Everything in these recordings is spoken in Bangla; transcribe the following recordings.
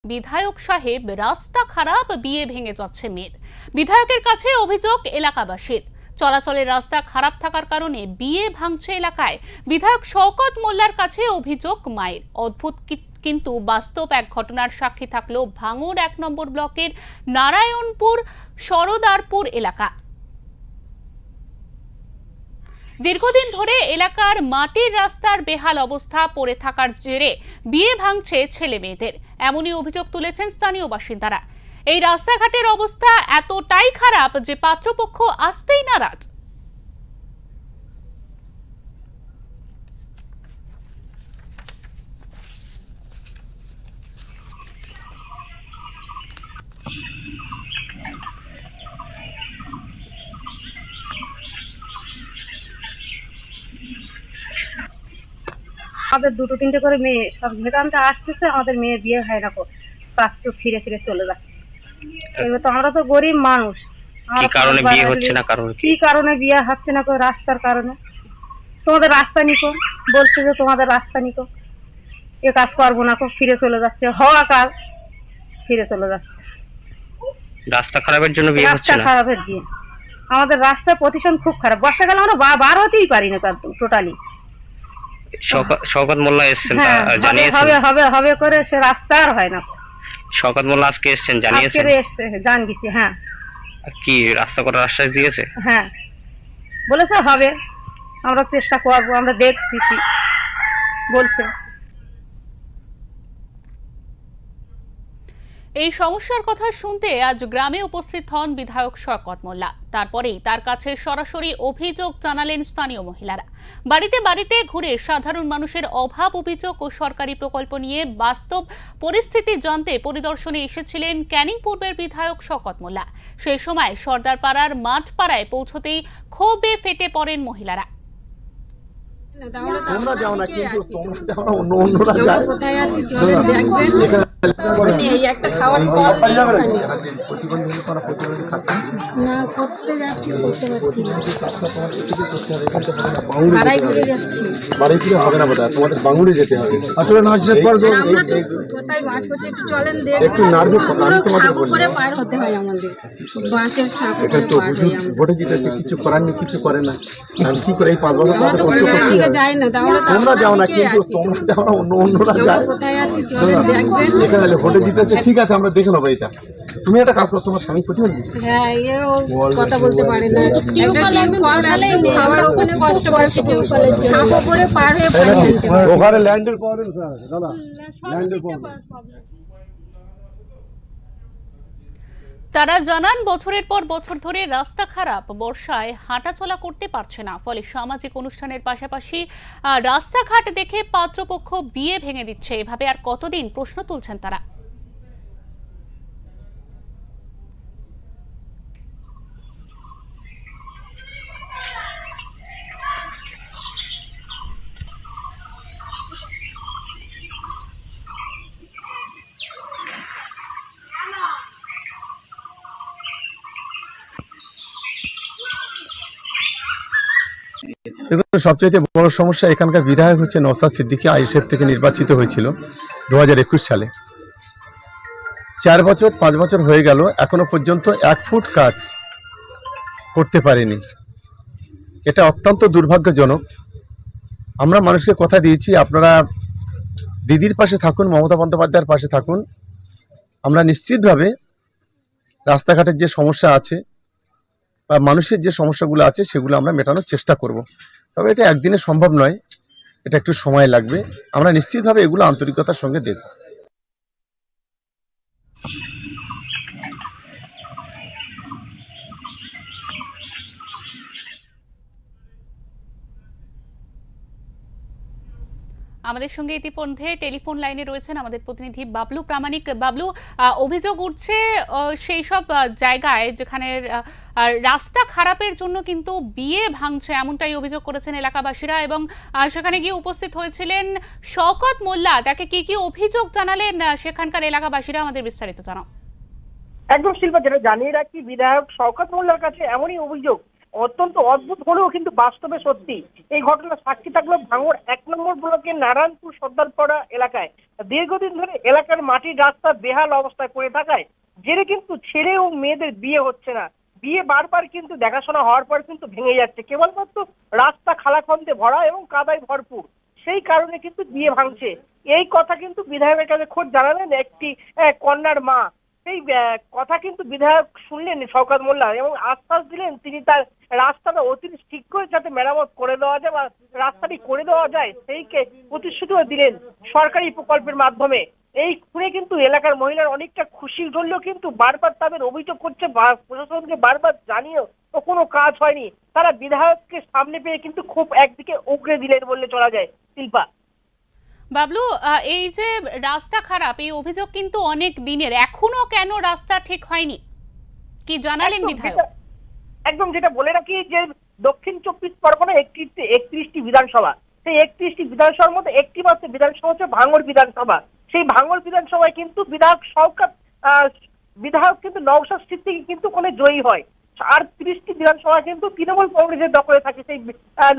বিধায়ক সাহেব রাস্তা খারাপ, বিয়ে ভেঙে যাচ্ছে মেয়ের। বিধায়কের কাছে অভিযোগ এলাকাবাসীর, চলাচলের রাস্তা খারাপ থাকার কারণে বিয়ে ভাঙছে এলাকায়। বিধায়ক শওকত মোল্লার কাছে অভিযোগ মায়ের। অদ্ভুত কিন্তু বাস্তব এক ঘটনার সাক্ষী থাকলো ভাঙড় ১ নম্বর ব্লকের নারায়ণপুর সরদারপুর এলাকা। দীর্ঘদিন ধরে এলাকার মাটির রাস্তার বেহাল অবস্থা পড়ে থাকার জেরে বিয়ে ভাঙছে ছেলে মেয়েদের, এমনই অভিযোগ তুলেছেন স্থানীয় বাসিন্দারা। এই রাস্তাঘাটের অবস্থা এতটাই খারাপ যে পাত্রপক্ষ আসতেই নারাজ। আমাদের দুটো তিনটে করে মেয়ে সব যেখানটা আসতেছে, আমাদের মেয়ে বিয়ে হয় না, পাঁচশো ফিরে ফিরে চলে যাচ্ছে। এবার তো আমরা তো গরিব মানুষ, কি কারণে বিয়ে হচ্ছে না? কি কারণে বিয়ে হচ্ছে না? রাস্তার কারণে। তোমাদের রাস্তা নিকো বলছে যে তোমাদের রাস্তা নিকো, এ কাজ করবো না, ফিরে চলে যাচ্ছে, হওয়া কাজ ফিরে চলে যাচ্ছে। রাস্তা খারাপের জন্য বিয়ে হচ্ছে না? রাস্তা খারাপের জন্য আমাদের রাস্তার পজিশন খুব খারাপ। বর্ষাকালে আমরা বার হতেই পারি না টোটালি। শওকত মোল্লা এসেছেন, জানিয়েছেন হবে হবে হবে করে সে রাস্তা আর হয় না। শওকত মোল্লা আজকে এসেছেন, জানিয়েছেন? জান গেছি, হ্যাঁ। কি রাস্তা করার আশ্বাস দিয়েছে? হ্যাঁ বলেছে হবে, আমরা চেষ্টা করবো, আমরা দেখতেছি বলছে। এই সমস্যার কথা শুনতে আজ গ্রামে উপস্থিত হন বিধায়ক শওকত মোল্লা। তারপরেই তার কাছে সরাসরি অভিযোগ জানালেন স্থানীয় মহিলারা। বাড়িতে বাড়িতে ঘুরে সাধারণ মানুষের অভাব, অভিযোগ ও সরকারি প্রকল্প নিয়ে বাস্তব পরিস্থিতি জানতে পরিদর্শনে এসেছিলেন ক্যানিং পূর্বের বিধায়ক শওকত মোল্লা। সেই সময় সর্দারপাড়ার মাঠপাড়ায় পৌঁছতেই ক্ষোভে ফেটে পড়েন মহিলারা। তোমরা যাও না, কিন্তু তোমরা যাও না, অন্যরা যায়। কোথায় আছে চলেন দেখবেন। এই একটা খাওয়ার পর প্রতিবন্ধী করা প্রতিবন্ধী খাচ্ছে না, করতে যাচ্ছি, করতে পারছি না, ভাড়াই ঘুরে যাচ্ছি। বাড়ি ফিরে হবে না বোধ হয়, তোমাদের বাঙুরে যেতে হবে। আসলে না আসলে পর আমরা তো কোথায় বাস করছি, একটু চলেন দেখবেন। একটু নার্ভে সাঁকো করে পার হতে হয় আমাদের, বাঁশের সাঁকো এটা করে তো পার হই। ভোটে জিতেছে, কিছু করার নেই, কিছু করে না। আমি কি করে এই 5 বছর আমরা তো কোথায় যাই না, তোমরা যাও না, কিন্তু তোমরা যাও না, অন্যরা যায়। কোথায় আছে চলেন দেখবেন। এখানে ভোটে জিতেছে, ঠিক আছে, আমরা দেখে নেবো এটা। তুমি একটা কাজ করো, তোমার স্বামী প্রতিবন্ধী? হ্যাঁ, এও কথা বলতে পারে না। খাওয়ার ওখানে কষ্ট পাচ্ছে, সাঁকো করে পার হয়ে ওখানে ল্যান্ডের প্রবলেম আছে দাদা, ল্যান্ডের প্রবলেম। তারা জানান, বছরের পর বছর ধরে রাস্তা খারাপ, বর্ষায় হাঁটাচলা করতে পারছে না। ফলে সামাজিক অনুষ্ঠানের পাশাপাশি রাস্তাঘাট দেখে পাত্রপক্ষ বিয়ে ভেঙে দিচ্ছে। এভাবে আর কতদিন, প্রশ্ন তুলছেন তারা। দেখুন, সবচেয়ে বড় সমস্যা এখানকার বিধায়ক হচ্ছে নওশাদ সিদ্দিকী, আইএসএফ থেকে নির্বাচিত হয়েছিল 2021 সালে। 4 বছর 5 বছর হয়ে গেল, এখনো পর্যন্ত 1 ফুট কাজ করতে পারেনি। এটা অত্যন্ত দুর্ভাগ্যজনক। আমরা মানুষকে কথা দিয়েছি, আপনারা দিদির পাশে থাকুন, মমতা বন্দ্যোপাধ্যায়ের পাশে থাকুন। আমরা নিশ্চিতভাবে রাস্তাঘাটের যে সমস্যা আছে বা মানুষের যে সমস্যাগুলো আছে সেগুলো আমরা মেটানোর চেষ্টা করব। তবে এটা একদিনে সম্ভব নয়, এটা একটু সময় লাগবে। আমরা নিশ্চিতভাবে এগুলো আন্তরিকতার সঙ্গে দেখব। আমাদের সঙ্গে ইতিমধ্যে টেলিফোন লাইনে রয়েছেন আমাদের প্রতিনিধি বাবলু প্রামাণিক। বাবলু, অভিযোগ উঠছে সেই সব জায়গায় যেখানে রাস্তা খারাপের জন্য কিন্তু বিয়ে ভাঙছে, এমনটাই অভিযোগ করেছেন এলাকাবাসীরা। এবং সেখানে গিয়ে উপস্থিত হয়েছিলেন শওকত মোল্লা। তাকে কি কি অভিযোগ জানালেন সেখানকার এলাকাবাসীরা, আমাদের বিস্তারিত জানাও। একদম শিল্পা, যেটা জানিয়ে রাখি, বিধায়ক শওকত মোল্লার কাছে এমনই অভিযোগ অত্যন্ত অদ্ভুত হলেও কিন্তু বাস্তবে সত্যি। এই ঘটনার সাক্ষী থাকলো ভাঙড় 1 নম্বর ব্লকের নারায়ণপুর সর্দারপাড়া এলাকায়। দীর্ঘদিন ধরে এলাকার মাটির রাস্তা বেহাল অবস্থায় পড়ে থাকায় জেরে কিন্তু ছেলে ও মেয়েদের বিয়ে হচ্ছে না। বিয়ে বারবার কিন্তু দেখাশোনা হওয়ার পর কিন্তু ভেঙে যাচ্ছে, কেবলমাত্র রাস্তা খালাখন্দে ভরা এবং কাদায় ভরপুর, সেই কারণে কিন্তু বিয়ে ভাঙছে। এই কথা কিন্তু বিধায়কের কাছে খোঁজ জানালেন একটি কন্যার মা। সেই কথা কিন্তু বিধায়ক শুনলেন শওকত মোল্লা এবং আশ্বাস দিলেন তিনি তার রাস্তাটা অতি শীঘ্রই যাতে মেরামত করে দেওয়া যায় বা রাস্তাটি করে দেওয়া যায় সেই প্রতিশ্রুতিও দিলেন সরকারি প্রকল্পের মাধ্যমে। এই খুনে কিন্তু এলাকার মহিলার অনেকটা খুশি হলেও কিন্তু বারবার তাদের অভিযোগ করছে প্রশাসনকে বারবার জানিয়েও কোনো কাজ হয়নি। তারা বিধায়ককে সামনে পেয়ে কিন্তু খুব একদিকে উগরে দিলেন বললে চলা যায়। শিল্পা, বাবলু, এই যে রাস্তা খারাপ এই অভিযোগ কিন্তু অনেক দিনের, এখনো কেন রাস্তা ঠিক হয়নি কি জানালেন বিধায়ক? একদম যেটা বলে রাখি যে দক্ষিণ 24 পরগনা 31টি বিধানসভা, সেই 31টি বিধানসভার মধ্যে একটি মাত্র বিধানসভা হচ্ছে ভাঙড় বিধানসভা। সেই ভাঙড় বিধানসভায় কিন্তু বিধায়ক কিন্তু নওশাদ সিদ্দিকী কিন্তু কোনে জয়ী হয়, আর 30টি বিধানসভা কিন্তু তৃণমূল কংগ্রেসের দখলে থাকে। সেই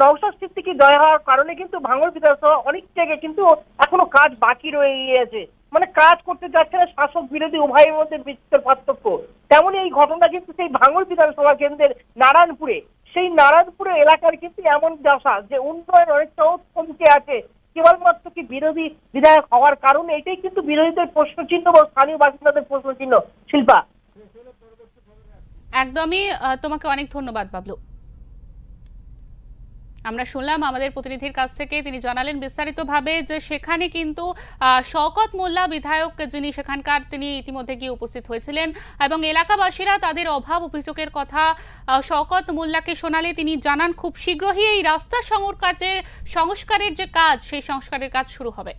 নওশাদ সিদ্দিকী জয় হওয়ার কারণে কিন্তু ভাঙড় বিধানসভা অনেক জায়গায় কিন্তু এখনো কাজ বাকি রয়ে গিয়েছে, মানে কাজ করতে যাচ্ছে না, শাসক বিরোধী উভয়ের মধ্যে বিস্তর পার্থক্য। তেমনই এই ঘটনা কিন্তু সেই ভাঙড় বিধানসভা কেন্দ্রের নারায়ণপুরে, সেই নারায়ণপুরে এলাকার কিন্তু এমন দশা যে উন্নয়ন অনেকটাও কমতে আছে, কেবলমাত্র কি বিরোধী বিধায়ক হওয়ার কারণে। এটাই কিন্তু বিরোধীদের প্রশ্নচিহ্ন বা স্থানীয় বাসিন্দাদের প্রশ্নচিহ্ন। শিল্পা, একদমই, তোমাকে অনেক ধন্যবাদ বাবলু। আমরা শুনলাম আমাদের প্রতিনিধির কাছ থেকে, তিনি জানালেন বিস্তারিতভাবে যে সেখানে কিন্তু শওকত মোল্লা বিধায়ক যিনি সেখানকার, তিনি ইতিমধ্যে গিয়ে উপস্থিত হয়েছিলেন এবং এলাকাবাসীরা তাদের অভাব অভিযোগের কথা শওকত মোল্লাকে শোনালে তিনি জানান খুব শীঘ্রই এই রাস্তা সংস্কারের যে কাজ, সেই সংস্কারের কাজ শুরু হবে।